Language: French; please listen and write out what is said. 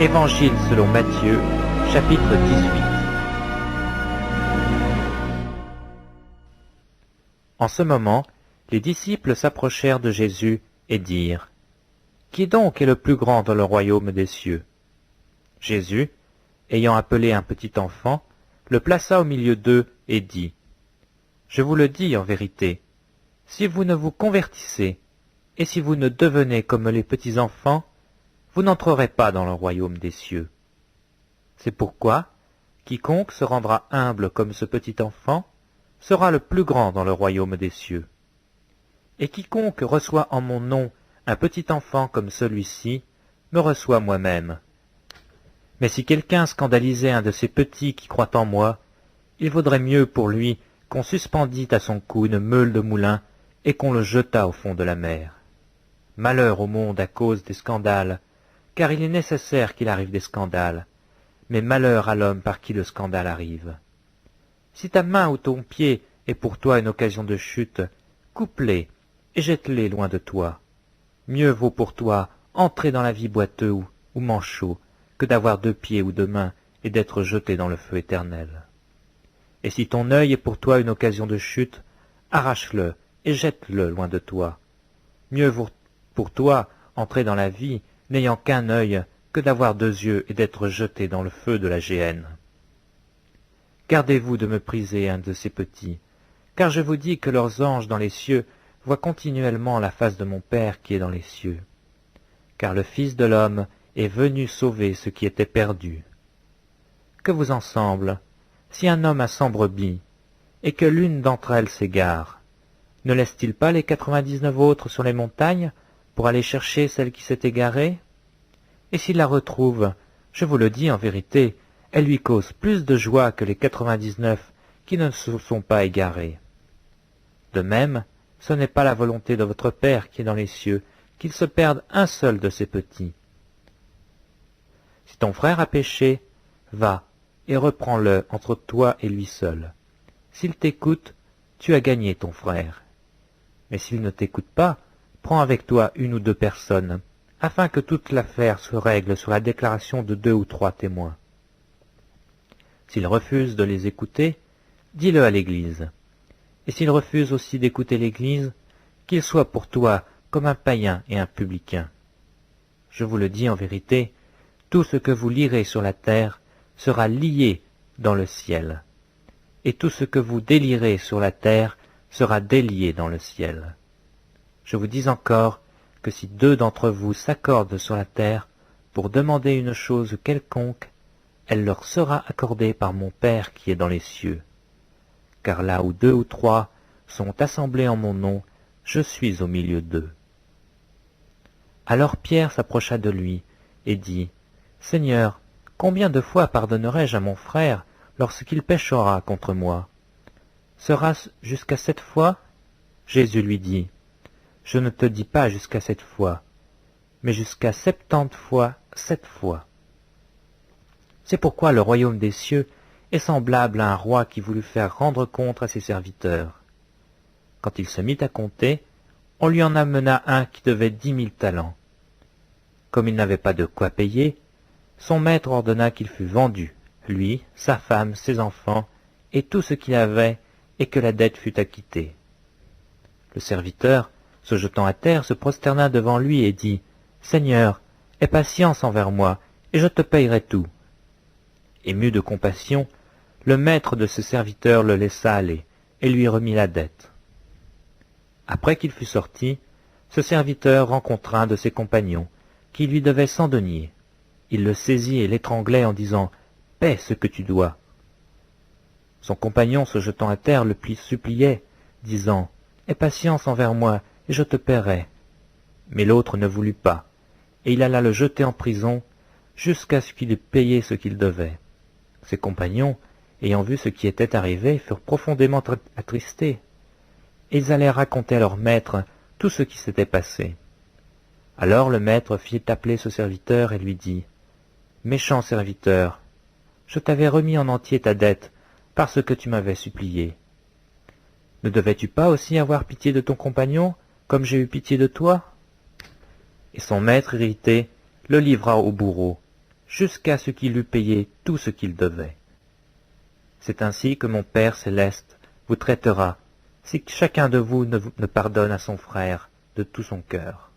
Évangile selon Matthieu, chapitre 18. En ce moment, les disciples s'approchèrent de Jésus et dirent : « Qui donc est le plus grand dans le royaume des cieux ?» Jésus, ayant appelé un petit enfant, le plaça au milieu d'eux et dit : « Je vous le dis en vérité, si vous ne vous convertissez, et si vous ne devenez comme les petits enfants, vous n'entrerez pas dans le royaume des cieux. C'est pourquoi, quiconque se rendra humble comme ce petit enfant, sera le plus grand dans le royaume des cieux. Et quiconque reçoit en mon nom un petit enfant comme celui-ci, me reçoit moi-même. Mais si quelqu'un scandalisait un de ces petits qui croient en moi, il vaudrait mieux pour lui qu'on suspendît à son cou une meule de moulin et qu'on le jetât au fond de la mer. Malheur au monde à cause des scandales, car il est nécessaire qu'il arrive des scandales, mais malheur à l'homme par qui le scandale arrive. Si ta main ou ton pied est pour toi une occasion de chute, coupe-les et jette-les loin de toi. Mieux vaut pour toi entrer dans la vie boiteux ou manchot que d'avoir 2 pieds ou 2 mains et d'être jeté dans le feu éternel. Et si ton œil est pour toi une occasion de chute, arrache-le et jette-le loin de toi. Mieux vaut pour toi entrer dans la vie n'ayant qu'un œil que d'avoir 2 yeux et d'être jeté dans le feu de la géhenne. Gardez-vous de mépriser un de ces petits, car je vous dis que leurs anges dans les cieux voient continuellement la face de mon Père qui est dans les cieux. Car le Fils de l'homme est venu sauver ce qui était perdu. Que vous en semble, si un homme a 100 brebis, et que l'une d'entre elles s'égare, ne laisse-t-il pas les 99 autres sur les montagnes pour aller chercher celle qui s'est égarée? Et s'il la retrouve, je vous le dis en vérité, elle lui cause plus de joie que les 99 qui ne se sont pas égarés. De même, ce n'est pas la volonté de votre Père qui est dans les cieux qu'il se perde un seul de ses petits. Si ton frère a péché, va et reprends-le entre toi et lui seul. S'il t'écoute, tu as gagné ton frère. Mais s'il ne t'écoute pas, prends avec toi 1 ou 2 personnes, afin que toute l'affaire se règle sur la déclaration de 2 ou 3 témoins. S'il refuse de les écouter, dis-le à l'Église. Et s'il refuse aussi d'écouter l'Église, qu'il soit pour toi comme un païen et un publicain. Je vous le dis en vérité, tout ce que vous lirez sur la terre sera lié dans le ciel, et tout ce que vous délierez sur la terre sera délié dans le ciel. Je vous dis encore que si 2 d'entre vous s'accordent sur la terre pour demander une chose quelconque, elle leur sera accordée par mon Père qui est dans les cieux. Car là où 2 ou 3 sont assemblés en mon nom, je suis au milieu d'eux. Alors Pierre s'approcha de lui et dit : « Seigneur, combien de fois pardonnerai-je à mon frère lorsqu'il péchera contre moi? Sera-ce jusqu'à 7 fois ? » Jésus lui dit : « Je ne te dis pas jusqu'à 7 fois, mais jusqu'à 70 fois 7 fois. » C'est pourquoi le royaume des cieux est semblable à un roi qui voulut faire rendre compte à ses serviteurs. Quand il se mit à compter, on lui en amena un qui devait 10 000 talents. Comme il n'avait pas de quoi payer, son maître ordonna qu'il fût vendu, lui, sa femme, ses enfants, et tout ce qu'il avait, et que la dette fût acquittée. Le serviteur, se jetant à terre, se prosterna devant lui et dit : « Seigneur, aie patience envers moi, et je te payerai tout. » Ému de compassion, le maître de ce serviteur le laissa aller, et lui remit la dette. Après qu'il fut sorti, ce serviteur rencontra un de ses compagnons, qui lui devait 100 deniers. Il le saisit et l'étranglait en disant : « Paie ce que tu dois. » Son compagnon, se jetant à terre, le suppliait, disant : « Aie patience envers moi, et je te paierai. » Mais l'autre ne voulut pas, et il alla le jeter en prison, jusqu'à ce qu'il eût payé ce qu'il devait. Ses compagnons, ayant vu ce qui était arrivé, furent profondément attristés. Ils allèrent raconter à leur maître tout ce qui s'était passé. Alors le maître fit appeler ce serviteur et lui dit : « Méchant serviteur, je t'avais remis en entier ta dette parce que tu m'avais supplié. Ne devais-tu pas aussi avoir pitié de ton compagnon, comme j'ai eu pitié de toi ?» Et son maître irrité le livra au bourreau, jusqu'à ce qu'il eût payé tout ce qu'il devait. C'est ainsi que mon Père céleste vous traitera, si chacun de vous ne pardonne à son frère de tout son cœur.